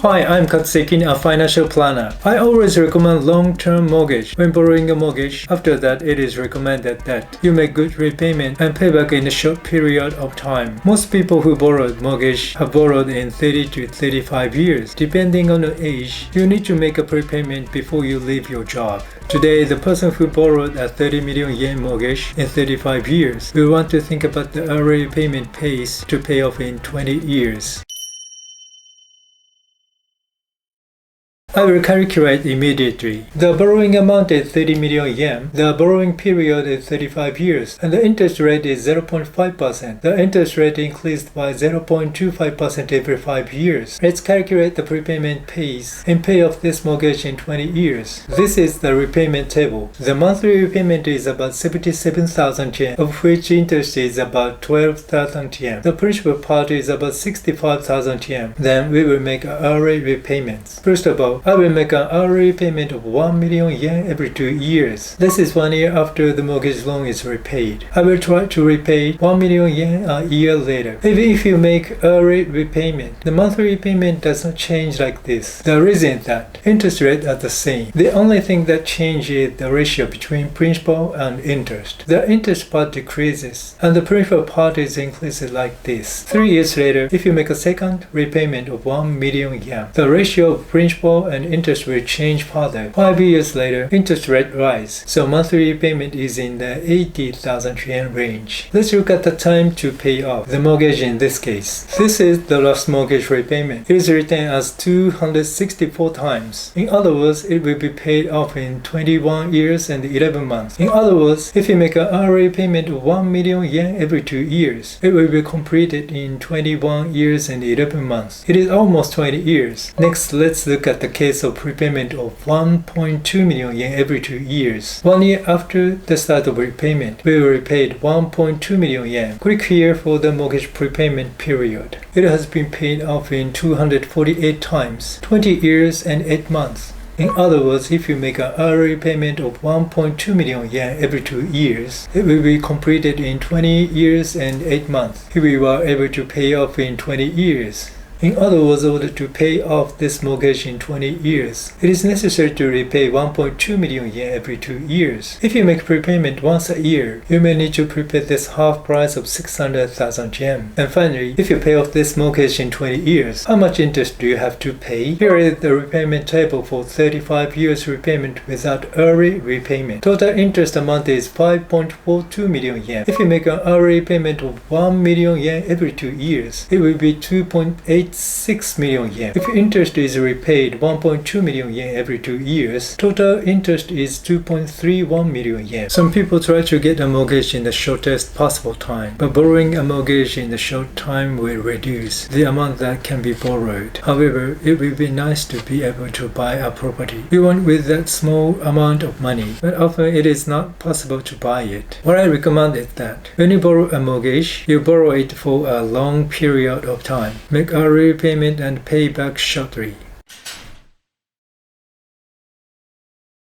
Hi, I'm Katsunao Sekine, a financial planner. I always recommend long-term mortgage when borrowing a mortgage. After that, it is recommended that you make good repayment and pay back in a short period of time. Most people who borrowed mortgage have borrowed in 30 to 35 years. Depending on the age, you need to make a prepayment before you leave your job. Today, the person who borrowed a 30 million yen mortgage in 35 years will want to think about the early repayment pace to pay off in 20 years. I will calculate immediately. The borrowing amount is 30 million yen, the borrowing period is 35 years, and the interest rate is 0.5%. The interest rate increased by 0.25% every 5 years. Let's calculate the prepayment pace and pay off this mortgage in 20 years. This is the repayment table. The monthly repayment is about 77,000 yen, of which interest is about 12,000 yen. The principal part is about 65,000 yen. Then we will make early repayments. First of all, I will make an early payment of 1 million yen every 2 years. This is 1 year after the mortgage loan is repaid. I will try to repay 1 million yen a year later. Even if you make early repayment, the monthly repayment does not change like this. The reason is that interest rates are the same. The only thing that changes is the ratio between principal and interest. The interest part decreases, and the principal part is increased like this. 3 years later, if you make a second repayment of 1 million yen, the ratio of principal and interest will change further. 5 years later, interest rate rise, so monthly repayment is in the 80,000 yen range. Let's look at the time to pay off the mortgage in this case. This is the last mortgage repayment. It is written as 264 times. In other words, it will be paid off in 21 years and 11 months. In other words, if you make an early payment of 1 million yen every 2 years, it will be completed in 21 years and 11 months. It is almost 20 years. Next, let's look at the case of prepayment of 1.2 million yen every 2 years. 1 year after the start of repayment, we will repaid 1.2 million yen. Click here for the mortgage prepayment period. It has been paid off in 248 times, 20 years and 8 months. In other words, if you make an early payment of 1.2 million yen every 2 years, it will be completed in 20 years and 8 months. If we were able to pay off in 20 years. In other words, in order to pay off this mortgage in 20 years, it is necessary to repay 1.2 million yen every 2 years. If you make prepayment once a year, you may need to prepay this half price of 600,000 yen. And finally, if you pay off this mortgage in 20 years, how much interest do you have to pay? Here is the repayment table for 35 years repayment without early repayment. Total interest amount is 5.42 million yen. If you make an early payment of 1 million yen every 2 years, it will be 2.86 million yen. If interest is repaid 1.2 million yen every 2 years, total interest is 2.31 million yen. Some people try to get a mortgage in the shortest possible time, but borrowing a mortgage in the short time will reduce the amount that can be borrowed. However, it will be nice to be able to buy a property you want with that small amount of money, but often it is not possible to buy it. What I recommend is that when you borrow a mortgage, you borrow it for a long period of time. Make a repayment and pay back shortly.